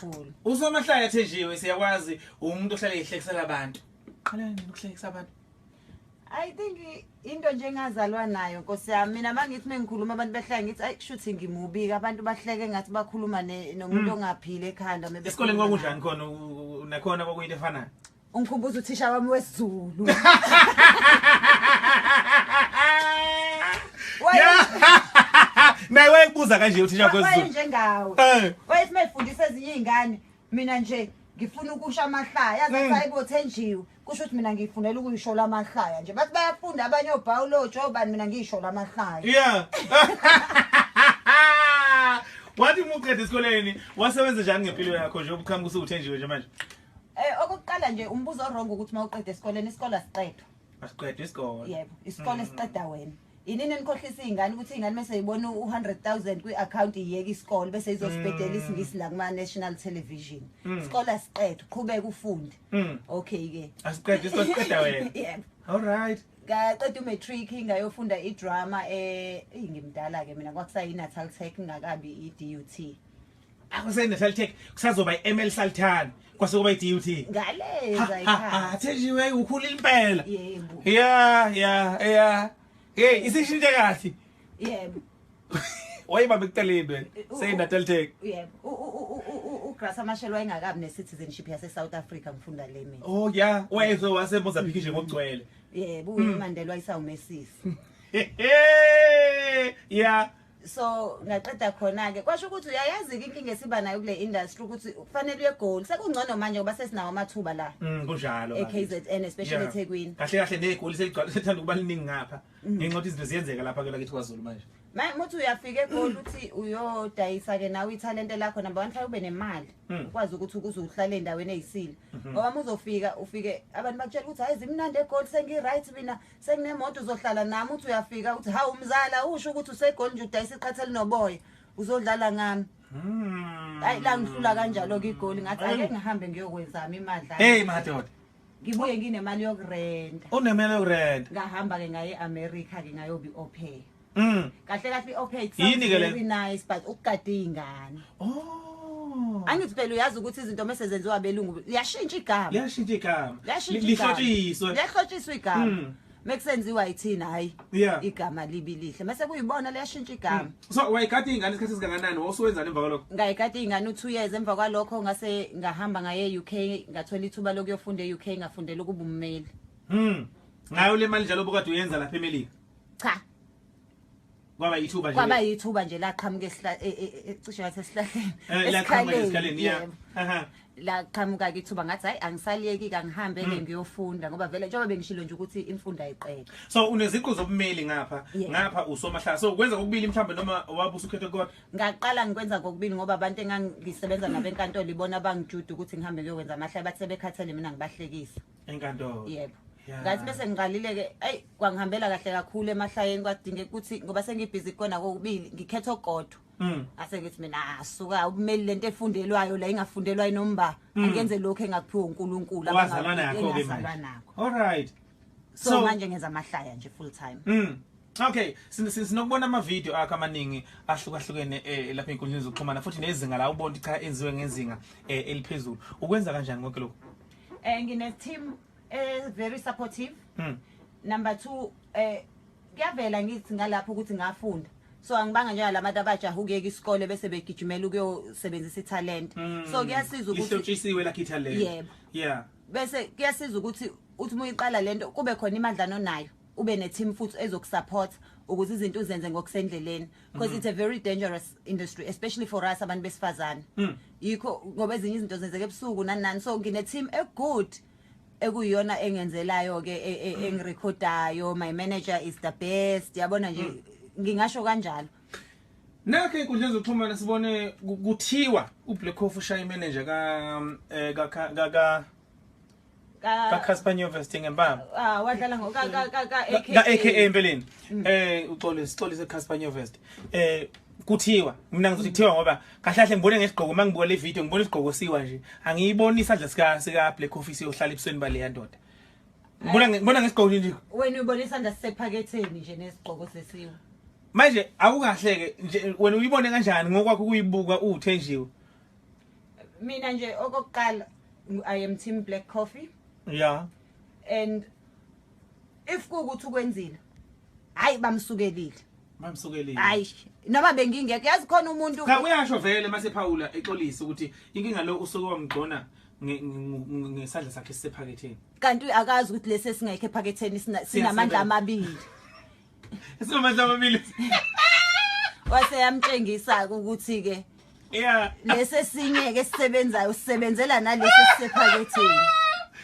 Cool. Usamahlaya Thenjiwe siyakwazi umuntu ohlala ehlekisela abantu. Qala nini ukuhlekisa abantu? I think into nje engazalwa nayo Nkosi yami mina mangithi mengikhuluma abantu behlaya ngithi ay kushuthi ngimubi abantu bahleke ngathi bakhuluma nomuntu ongaphile ekhanda mebe. Esikoleni kwakunjani khona nakhona kwakuyinto efanayo? Ungikhumbuza uthisha wami wesiZulu. Naye wayebuza kanje uthisha kwesiZulu. Njengawe. Wayethi mayifundisa ezinye izingane mina nje ngifuna ukusha amahlaya yazi sayibo Thenjiwe kusho ukuthi mina ngifundela ukuyisho lamahlaya nje bathi bayafunda abanye obiology obani mina ngiyisho lamahlaya. Yeah. Wathi muqede esikoleni wasebenza njani ngempilo yakho nje ubukhamba usuThenjiwe nje manje? Okokuqala nje umbuzo orongo ukuthi mawuqede esikoleni isikole asiqedwa. Asiqedwe isikole. Yebo, isikole siqeda wena. Inini enikhohlisa izingane ukuthi izingane mase yibona u100,000 kwi-account iyeke isikole bese izosibhedela isingisi la kuma national television. Isikole asiqedwa, uqhubeka ufunde. Okay ke. Asiqedwe isikole siqeda wena. Yebo. All right. Ngaqeda umatric ngayofunda idrama ngimdala ke mina kwakusayi Natal Tech ngakabi iDUT. AkuseNatal Tech kusazoba iML Sultan kwase kuba iDUT. Ngaleza ekhaya. Thenjiwe ukhulile impela. Yebo. Yeah. Hey, isishintshe kahle. Yebo. Wayibambe kuteleni wena. SeNatal Tech. Yebo. uGraça Machel wayengakabi ne-citizenship yase South Africa ngifunda le mina. Oh yeah, wayetho wase Mozambique nje ngokugcwele. Yebo, uMandela wayisawumesisi. Yeah. So ngaqeda khona ke kwasho ukuthi uyayazi inkinga esiba nayo kule industry ukuthi kufanele uye goal sekungcono manje ngoba sesinawo amathuba la kunjalo eKZN especially eThekwini kahle negoli seligcwala sethanda ukuba liningi ngapha ngenxa ukuthi izinto ziyenzeka lapha ke lakithi kwaZulu manje muthi uyafika eGoli uthi uyodayisa ke nawe italent lakho number 1 ube nemali ukwazi ukuthi ukuze uhlale endaweni ezisile ngoba uzofika ufike abantu bakutshela ukuthi hayi zimnandi eGoli sengi-right mina senginemoto uzohlala nami uthi uyafika uthi hawu umzala usho ukuthi useGoli nje udayisa iqhatha linoboya uzodlala ngami hayi la ngihlula kanjalo ke iGoli ngathi ake ngihambe ngiyokwenzama imali hey madoda ngibuye nginemali yokurenta unemali yokurenta ngahamba ke ngaye eAmerica ke ngayobi opay kahle opay very nice but ukugada izingane angithi phela uyazi ukuthi izinto mase zenziwa abelungu liyashintsha igama lihlotshiswa igama mekusenziwa yithina hayi igama libi lihle mase kuyibona liyashintsha igama so wayigada izingane isikhathi singakanani woswenzana emva kwalokho ngayigada izingane u2 years emva kwalokho ngase ngahamba ngaye UK ngathola ithuba lokuyofunda eUK ngafundela ukuba ummeli ngayo le mali njalo obukade uyenza lapha eMelika cha kwaba yithuba nje laqhamuka cishe wasesihlahleni esikhaleni la qhamuka ke ithuba ngathi hayi angisaliyeki kangihambe ke ngiyofunda ngoba vele njengoba bengishilo nje ukuthi imfundo ayiqede so uneziqu zobumeli ngapha usomahlaya so ukwenza kokubili mhlambe noma wabusa ukhethe kodwa ngaqala ngikwenza kokubili ngoba abantu engangisebenza nabenkantolo ibona bangijuda ukuthi ngihambe ngiyokwenza amahlaya bathi sebekhathele mina ngibahlekisa enkantolo yebo ngathi bese ngiqalile ke ay kwangihambela kahle kakhulu emahlayeni kwadinge ukuthi ngoba sengibhizi kona kokubili ngikhetha ogodwa ase ngithi mina asuka ubumeli lento efundelwayo la ingafundelwa inomba angenze lokho engakuphiwa uNkulunkulu abazalwana yakho ke manje all right so manje ngenza amahlaya nje full time okay sinokubona ama video akho amaningi ahlukahlukene lapha enkundleni zokuxhumana futhi nezinga la ubona cha enziwe ngezinga eliphezulu ukwenza kanjani konke lokho ngine team very supportive number 2 kuyavela ngithi ngalapho ukuthi ngafunda so angibanga nje labantu abajaha ukuyeka isikole bese begijimela ukuyosebenzisa italent so kuyasiza ukuthi ihlotshisiwe la italent yebo bese kuyasiza ukuthi uyiqala lento kube khona imandlano nayo ube ne team futhi ezokusupport ukuze izinto uzenze ngokusendleleni because it's a very dangerous industry especially for us abantu besifazane yikho ngoba ezinye izinto zenzeka ebusuku nani so ngine team good ekuyiyona engenzelayo ke engirecordayo my manager is the best yabona nje ngingasho kanjalo nakho inkundleni zokuxhumana sibone kuthiwa uBlack Coffee ushaya manager ka Casper Nyovest ngempama wadlala ngo aka empeleni uxolise Casper Nyovest kuthiwa mina ngizothi kuthiwa ngoba kahle ngibone ngesigqoko mangibuka le video ngibona isigqoko siwa nje angiyiboni isandla sika Black Coffee siyohlala ebusweni bale yandoda ngibona ngesigqoko nje wena ubona isandla sisephaketheni nje nesigqoko sesiwa manje akukahleke nje wena uyibone kanjani ngokwakho kuyibuka uThenjiwe Mina nje okokuqala I am team black coffee Yeah. and if kuukuthi ukwenzile hayi bamsukelile. Mamsukelile. Hayi noma bengingeke yazi khona umuntu Cha uyasho vele mase Paula exolisa ukuthi inkinga lo usuke wamgcona ngesandla sakhe sisephaketheni. kanti akazi ukuthi lesi singekho ephaketheni sinamandla amabili. Sinamandla amabili. Wase yamtshengisa ukuthi ke Yeah. lesi singeke sisebenzayo sisebenzela nalesi sisephaketheni.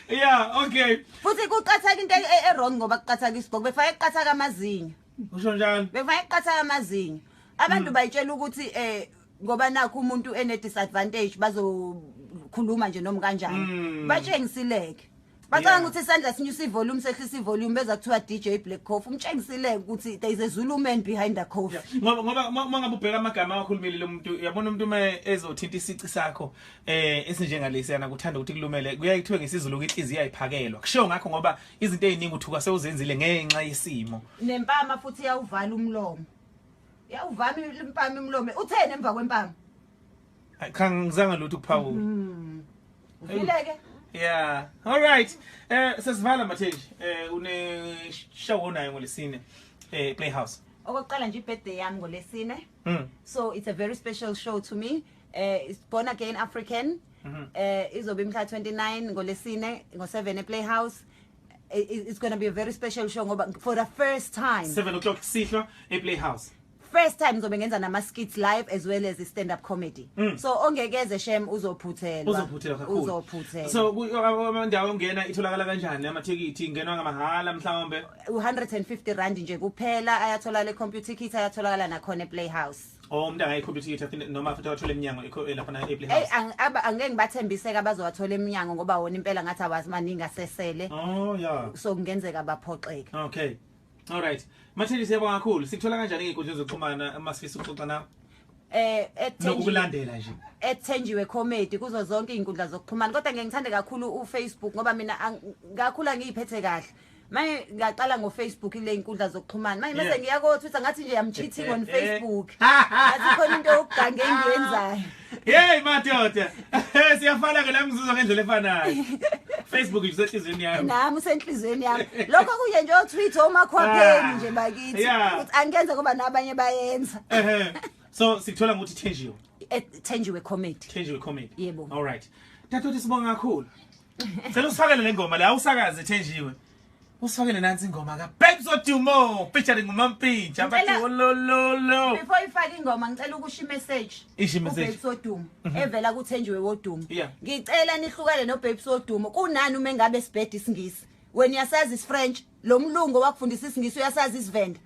Yeah, okay. Futhi kuqhathaka into wrong ngoba kuqhathaka isibhoko befake kuqhathaka amazinyo. Usho njalo. Befake kuqhathaka amazinyo. Abantu bayitshela ukuthi ngoba nakho umuntu ene disadvantage bazokhuluma nje noma kanjani. Batshengisileke. Bacanga ukuthi isandla sinyusa ivolume sehlisa ivolume beza kuthiwa DJ Black Coffee umtshengisileke ukuthi there is a Zulu man behind the coffee. Ngoba mangabe ubheka amagama akhulumile lo muntu uyabona umuntu ezothinta isici sakho esinjengalesi yana kuthanda ukuthi kulumele kuyayithiwe ngesizulu ukuthi inhliziyo ayiphakelwa kusho ngakho ngoba izinto eziningi uthuka sewuzenzile ngenxa yesimo Nempama futhi yawuvala umlomo. Yawuvala impama umlomo uthene emva kwempama. Khangizanga lutho kuphawula. Ufileke? Yeah. All right. Sesivala Mathenji. Une show nayo ngolesine Playhouse. Okokuqala nje birthday yami ngolesine. So it's a very special show to me. It's Born Again African. Izobe imhla 29 ngolesine ngo7 Playhouse. It's going to be a very special show ngoba for the first time 7 o'clock sihlo Playhouse. First time ngizobe ngenza nama skits live as well as stand up comedy. So ongekeze shem uzophuthelwa. Uzophuthela kakhulu. Uzophuthelwa. So amandawo ongena itholakala kanjani amathikiti ingenwa ngamahhala mhlawumbe 150 rand nje kuphela ayathola le computer kit ayatholakala nakhona Playhouse. Umuntu angayicomputer kit athi noma futhi awathola eminyango lapha na Playhouse. Angeke ngibathembiseke abazowathola eminyango ngoba wona impela ngathi awazi maningi asesele. Oh yeah. So kungenzeka baphoxeke. Okay. All right. Mathenji siyabonga kakhulu. Sikuthola kanjani izinkundla zokuxhumana masifisa ukuxoxa nawe? Nokulandela nje. Ethenjiwe comedy kuzo zonke izinkundla zokuxhumana kodwa ngiyangithanda kakhulu uFacebook ngoba mina ngakhula ngiyiphethe kahle. Manje ngaqala ngoFacebook ile izinkundla zokuxhumana. Manje mase ngiya ko Twitter ngathi nje I'm cheating on Facebook. Ngathi khona into yokugange engiyenzayo. Hey madoda. Siyafana ke la ngizuzwa ngendlela efanayo. Facebook isenhlizweni yami. Nami usenhlizweni yami. Lokho kuye nje oTwitter omakhwapheni nje bakithi. Ukuthi angenze ngoba nabanye bayenza. So sikuthola ngokuthi Thenjiwe. Thenjiwe comedy. Thenjiwe comedy. Yebo. All right. Tatoti sibonga kakhulu. Sele usifakele le ngoma la awusakaze Thenjiwe. Usifakele nansi ingoma ka Babes Odumo featuring uMampintsha bathi lo. Before ifake ingoma ngicela ukusho message. Isho message. Babes Odumo evela kuThenjiwe wodumo. Yeah. Ngicela nihlukane no Babes Odumo. Kunani uma engabe sibhede isingisi? Wena uyasazi isFrench, lo mlungu wakufundisa isingisi uyasazi isivenda.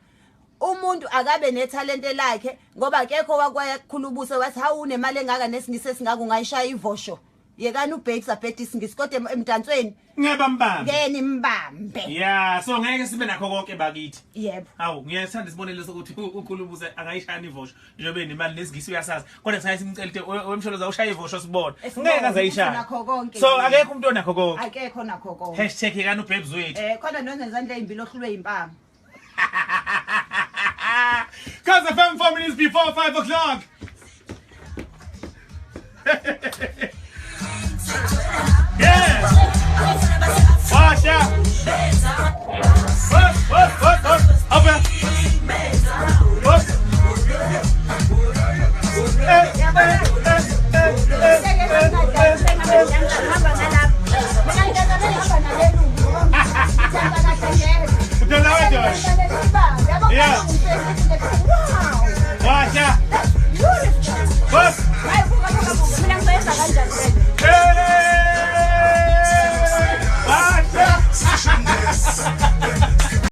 Umuntu akabe nethalente lakhe ngoba akekho wakwaya kukhulubuse wathi hawu unemali engaka nesingisi esingaka ungayishaya ivosho. Yekani uBabes abhede isingisi kodwa emdansweni ngiyabambamba. ngeni mbambe. Yeah, so ngeke sibe nakho konke bakithi. Yebo. Hawu ngiyasithanda isibonelo sokuthi ukhulubuse angayishaya ivosho njengoba nemali nesingisi uyasazi kodwa saye simcela wemsholo zawushaya ivosho sibone. Ngeke azayishaya. So akekho umuntu onakho konke. Akekho nakho konke. #yekani uBabes wethu. Khona nonezandla ezimbili ohlulwe impama. Cause FM 4 minutes before 5 o'clock. Yeah. Watch out. What? Up there. What? Yeah.